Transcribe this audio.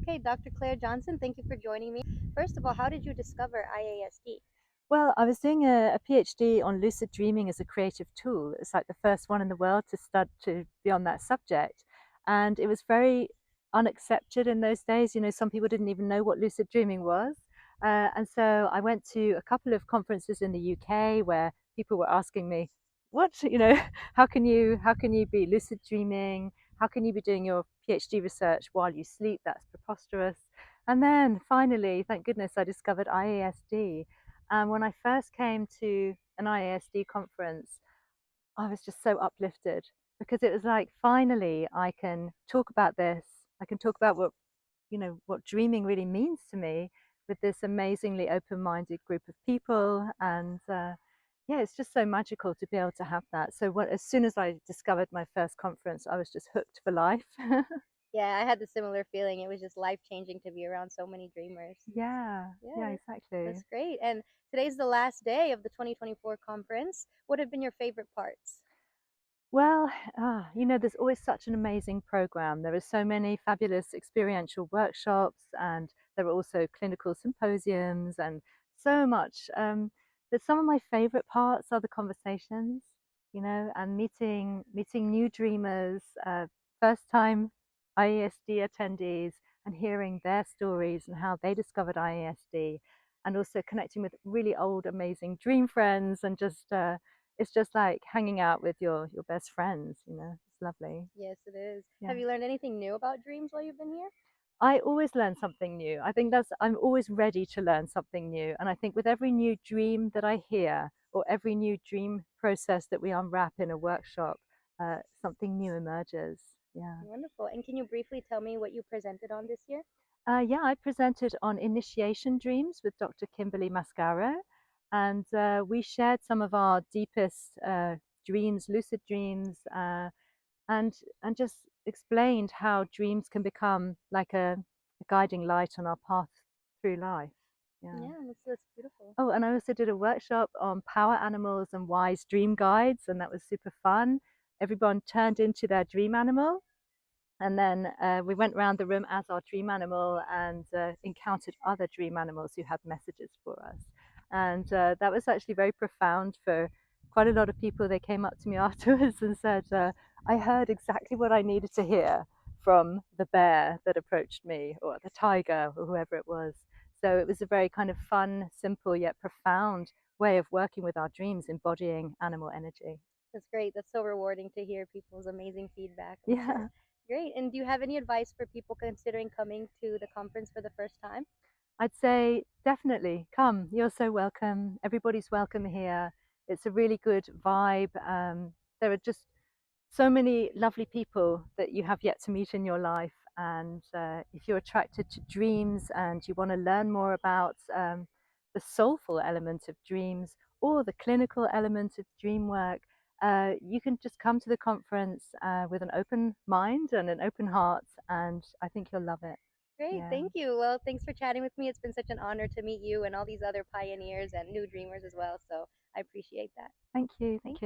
Okay, Dr. Clare Johnson, thank you for joining me. First of all, how did you discover IASD? Well, I was doing a PhD on lucid dreaming as a creative tool. It's like the first one in the world to be on that subject. And it was very unaccepted in those days. You know, some people didn't even know what lucid dreaming was. And so I went to a couple of conferences in the UK where people were asking me, what, how can you be lucid dreaming? How can you be doing your PhD research while you sleep? That's preposterous. And then finally, thank goodness, I discovered IASD. And when I first came to an IASD conference, I was just so uplifted because it was like, finally, I can talk about this. I can talk about what dreaming really means to me with this amazingly open-minded group of people. And yeah, it's just so magical to be able to have that. So as soon as I discovered my first conference, I was just hooked for life. Yeah, I had the similar feeling. It was just life changing to be around so many dreamers. Yeah, Yeah, yeah, that's exactly. great. And today's the last day of the 2024 conference. What have been your favorite parts? Well, there's always such an amazing program. There are so many fabulous experiential workshops, and there are also clinical symposiums and so much. But some of my favorite parts are the conversations, and meeting new dreamers, first time IASD attendees, and hearing their stories and how they discovered IASD, and also connecting with really old, amazing dream friends, and just it's just like hanging out with your best friends, it's lovely. Yes, it is. Have Yeah. you learned anything new about dreams while you've been here? I always learn something new. I think I'm always ready to learn something new. And I think with every new dream that I hear or every new dream process that we unwrap in a workshop, something new emerges. Yeah. Wonderful. And can you briefly tell me what you presented on this year? Yeah, I presented on initiation dreams with Dr. Kimberly Mascaro, and we shared some of our deepest dreams, lucid dreams, and just explained how dreams can become like a guiding light on our path through life. Yeah. Yeah, that's beautiful. Oh, and I also did a workshop on power animals and wise dream guides, and that was super fun. Everyone turned into their dream animal, and then we went around the room as our dream animal and encountered other dream animals who had messages for us. And that was actually very profound for quite a lot of people. They came up to me afterwards and said, I heard exactly what I needed to hear from the bear that approached me, or the tiger, or whoever it was. So it was a very kind of fun, simple, yet profound way of working with our dreams, embodying animal energy. That's great. That's so rewarding to hear people's amazing feedback, I'm sure. Yeah. Great. And do you have any advice for people considering coming to the conference for the first time? I'd say definitely come. You're so welcome. Everybody's welcome here. It's a really good vibe. There are just so many lovely people that you have yet to meet in your life. And if you're attracted to dreams and you want to learn more about the soulful element of dreams or the clinical element of dream work, you can just come to the conference with an open mind and an open heart, and I think you'll love it. Great. Yeah. Thank you. Well, thanks for chatting with me. It's been such an honor to meet you and all these other pioneers and new dreamers as well. So I appreciate that. Thank you. Thank Thank you.